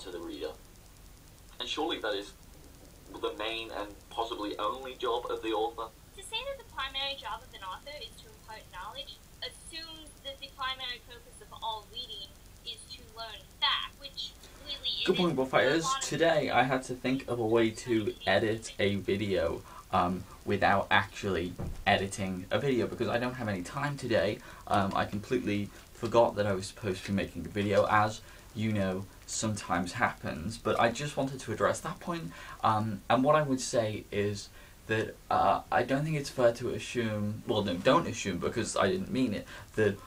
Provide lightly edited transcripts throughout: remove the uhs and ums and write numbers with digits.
to the reader. And surely that is the main and possibly only job of the author. To say that the primary job of an author is to impart knowledge assumes that the primary purpose of all reading is to learn fact, which really is. Good morning, Bookfighters. Today I had to think of a way to edit a video without actually editing a video because I don't have any time today. I completely forgot that I was supposed to be making a video, as you know sometimes happens, but I just wanted to address that point. And what I would say is that I don't think it's fair to assume, well no, don't assume because I didn't mean it, that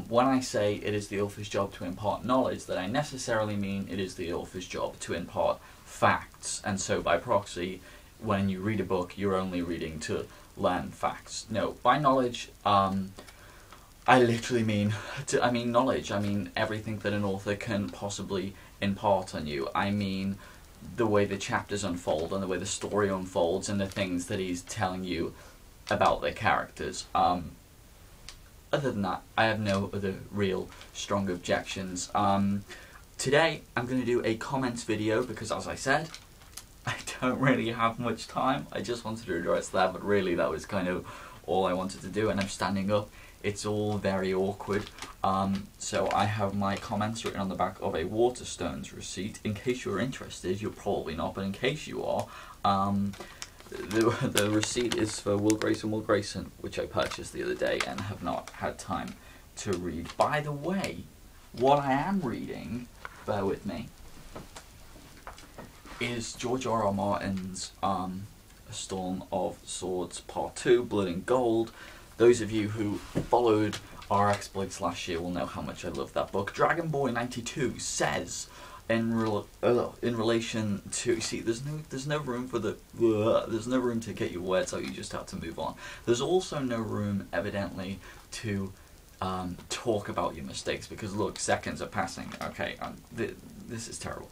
when I say it is the author's job to impart knowledge, that I necessarily mean it is the author's job to impart facts, and so by proxy, when you read a book, you're only reading to learn facts. No, by knowledge, I literally mean, knowledge. I mean everything that an author can possibly impart on you. I mean the way the chapters unfold and the way the story unfolds and the things that he's telling you about the characters. Other than that, I have no other real strong objections. Today, I'm going to do a comments video because, as I said, I don't really have much time. I just wanted to address that, but really that was kind of all I wanted to do, and I'm standing up. It's all very awkward. So I have my comments written on the back of a Waterstones receipt. In case you're interested, you're probably not, but in case you are, the receipt is for Will Grayson, which I purchased the other day and have not had time to read. By the way, what I am reading, bear with me, is George R.R. Martin's A Storm of Swords Part 2, Blood and Gold. Those of you who followed our exploits last year will know how much I love that book. Dragon Boy 92 says, in relation to, see, there's no room for the, there's no room to get your words out. You just have to move on. There's also no room, evidently, to talk about your mistakes because look, seconds are passing. Okay, this is terrible.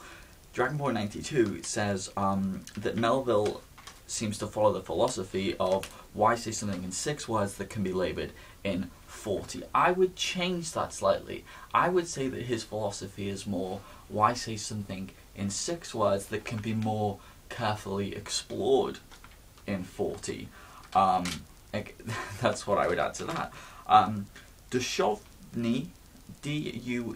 Dragon Boy 92 says that Melville seems to follow the philosophy of why say something in 6 words that can be laboured in 40. I would change that slightly. I would say that his philosophy is more why say something in 6 words that can be more carefully explored in 40. That's what I would add to that. Duchovny, D-U-C-H-O-B-N-E-Y,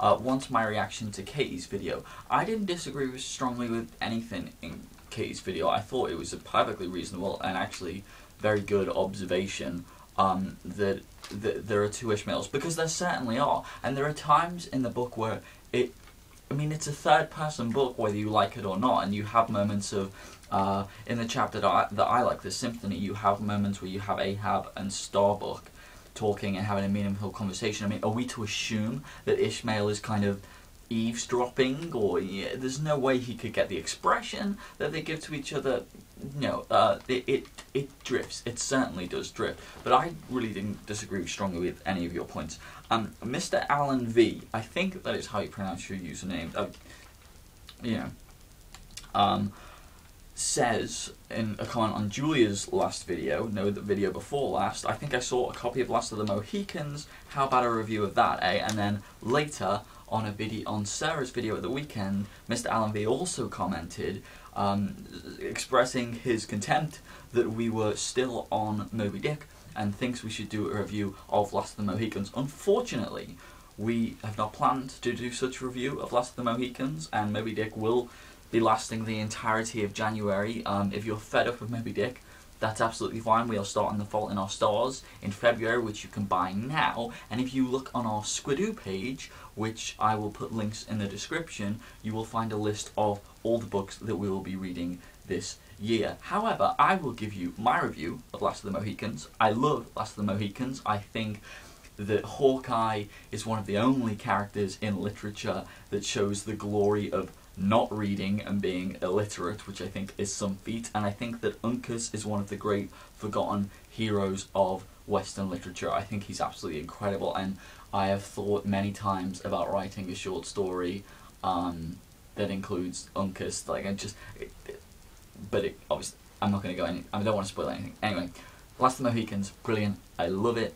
wants my reaction to Katie's video. I didn't disagree strongly with anything in Katie's video. I thought it was a perfectly reasonable and actually very good observation that there are 2 Ishmaels, because there certainly are. And there are times in the book where it's a third-person book, whether you like it or not, and you have moments of, in the chapter that I like, the Symphony, you have moments where you have Ahab and Starbuck talking and having a meaningful conversation. I mean, are we to assume that Ishmael is kind of eavesdropping, or there's no way he could get the expression that they give to each other? No, it drifts. It certainly does drift. But I really didn't disagree strongly with any of your points. Mr. Alan V, I think that is how you pronounce your username. Says in a comment on Julia's last video, no, the video before last, I think I saw a copy of Last of the Mohicans. How about a review of that, eh? And then later on a video on Sarah's video at the weekend, Mr. Alan V also commented, expressing his contempt that we were still on Moby-Dick and thinks we should do a review of Last of the Mohicans. Unfortunately, we have not planned to do such a review of Last of the Mohicans, and Moby-Dick will be lasting the entirety of January. If you're fed up with Moby-Dick, that's absolutely fine. We'll start on The Fault in Our Stars in February, which you can buy now. And if you look on our Squidoo page, which I will put links in the description, you will find a list of all the books that we will be reading this year. However, I will give you my review of Last of the Mohicans. I love Last of the Mohicans. I think that Hawkeye is one of the only characters in literature that shows the glory of not reading and being illiterate, which I think is some feat, and I think that Uncas is one of the great forgotten heroes of Western literature. I think he's absolutely incredible, and I have thought many times about writing a short story that includes Uncas. Obviously, I'm not going to go I don't want to spoil anything. Anyway, Last of the Mohicans, brilliant. I love it.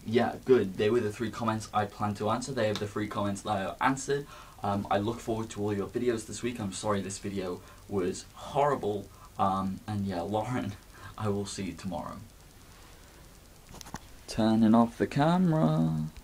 yeah, good. They were the 3 comments I planned to answer. They have the 3 comments that I answered. I look forward to all your videos this week. I'm sorry this video was horrible. And yeah, Lauren, I will see you tomorrow. Turning off the camera.